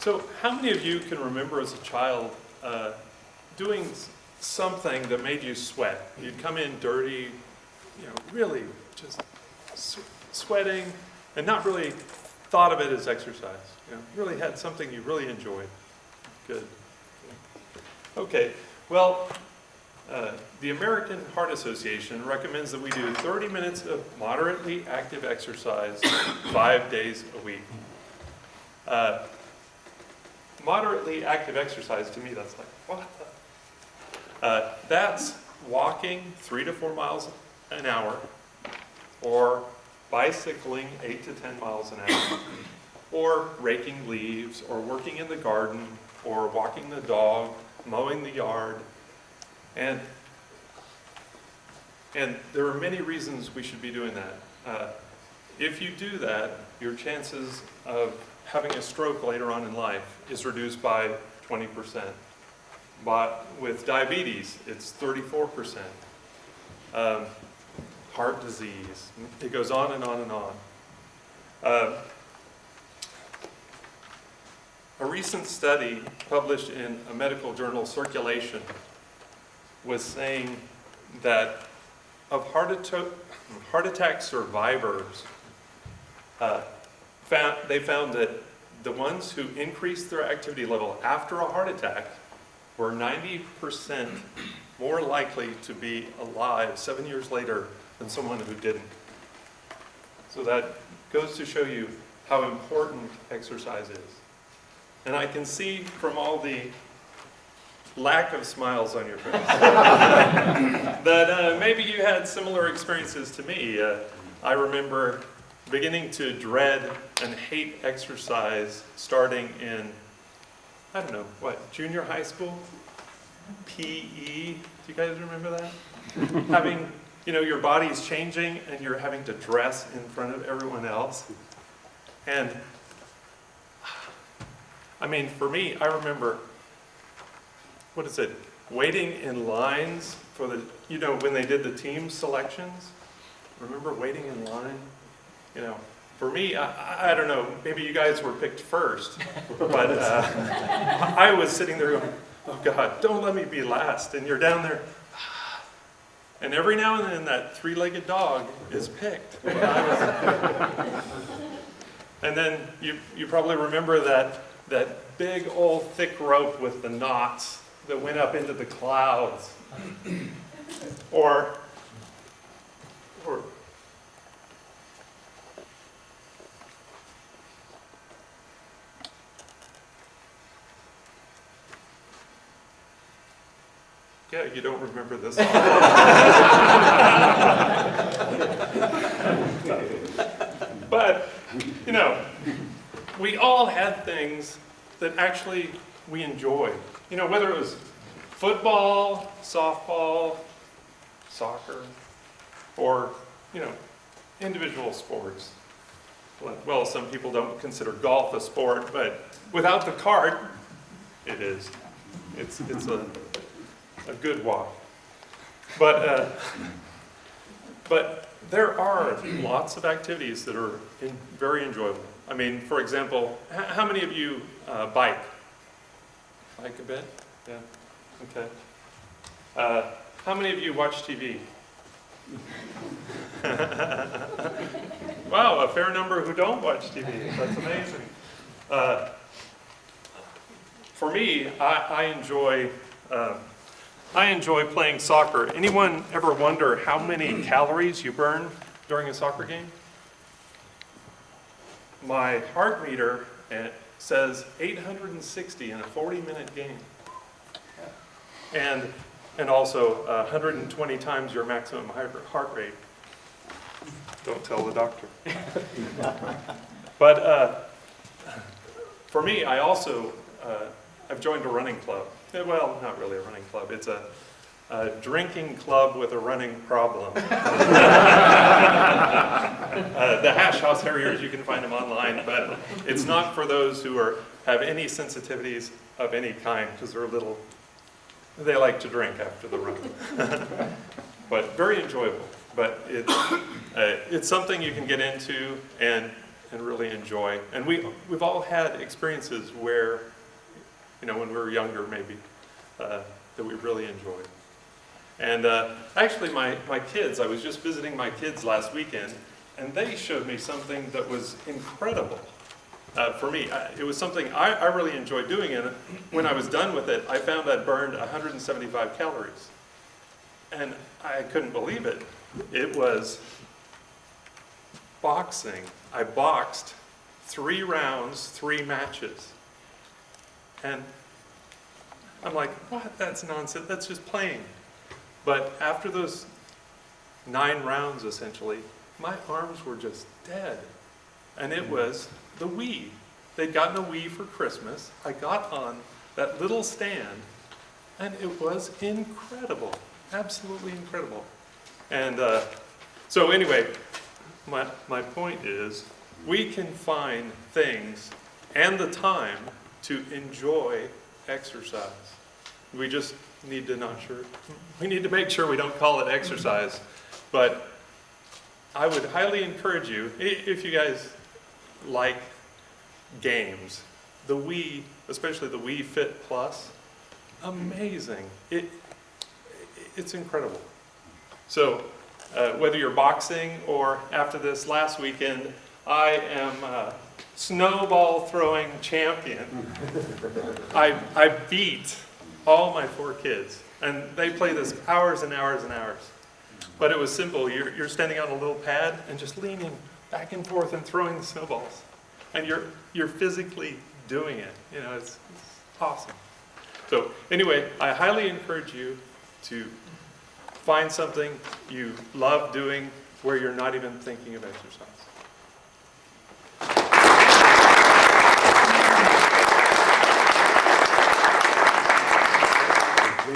So how many of you can remember as a child doing something that made you sweat? You'd come in dirty, really just sweating, and not really thought of it as exercise. Really had something you really enjoyed. Good. Okay, well, the American Heart Association recommends that we do 30 minutes of moderately active exercise 5 days a week. Moderately active exercise, to me, that's like, what the? That's walking 3 to 4 miles an hour, or bicycling 8 to 10 miles an hour, or raking leaves, or working in the garden, or walking the dog, mowing the yard. And there are many reasons we should be doing that. If you do that, your chances of having a stroke later on in life is reduced by 20%. But with diabetes, it's 34%. Heart disease, it goes on and on and on. A recent study published in a medical journal, Circulation, was saying that of heart attack survivors, they found that the ones who increased their activity level after a heart attack were 90% more likely to be alive 7 years later than someone who didn't. So that goes to show you how important exercise is. And I can see from all the lack of smiles on your face that maybe you had similar experiences to me. I remember beginning to dread and hate exercise starting in, I don't know, junior high school? PE, do you guys remember that? Having, your body's changing and you're having to dress in front of everyone else. And, for me, I remember, waiting in lines for the, when they did the team selections? Remember waiting in line? For me, I don't know, maybe you guys were picked first, but I was sitting there going, oh God, don't let me be last. And you're down there, and every now and then that three-legged dog is picked. And then you probably remember that big old thick rope with the knots that went up into the clouds. Or yeah, you don't remember this one. But, we all had things that actually we enjoyed. Whether it was football, softball, soccer, or, individual sports. Well, some people don't consider golf a sport, but without the cart, it is. It's a good walk. But there are lots of activities that are very enjoyable. For example, how many of you bike? Bike a bit? Yeah, okay. How many of you watch TV? Wow, a fair number who don't watch TV. That's amazing. For me, I enjoy playing soccer. Anyone ever wonder how many calories you burn during a soccer game? My heart meter says 860 in a 40-minute game. And also 120 times your maximum heart rate. Don't tell the doctor. But for me, I also, I've joined a running club. Well, not really a running club. It's a drinking club with a running problem. The Hash House Harriers, you can find them online, but it's not for those who have any sensitivities of any kind, because they like to drink after the run. But very enjoyable. But it's something you can get into, and and really enjoy. And we've all had experiences where, when we were younger maybe, that we really enjoyed. And actually my kids, I was just visiting my kids last weekend, and they showed me something that was incredible for me. It was something I really enjoyed doing, and when I was done with it, I found I'd burned 175 calories. And I couldn't believe it. It was boxing. I boxed 3 rounds, 3 matches. And I'm like, what? That's nonsense. That's just playing. But after those 9 rounds, essentially, my arms were just dead. And it was the Wii. They'd gotten a Wii for Christmas. I got on that little stand, and it was incredible. Absolutely incredible. And so anyway, my point is, we can find things and the time to enjoy exercise. We just need to we need to make sure we don't call it exercise. But I would highly encourage you, if you guys like games, the Wii, especially the Wii Fit Plus, amazing. It's incredible. So whether you're boxing or after this last weekend, I am a snowball throwing champion. I beat all my 4 kids, and they play this hours and hours and hours. But it was simple. You're standing on a little pad and just leaning back and forth and throwing the snowballs, and you're physically doing it. It's awesome. So anyway, I highly encourage you to find something you love doing where you're not even thinking of exercise.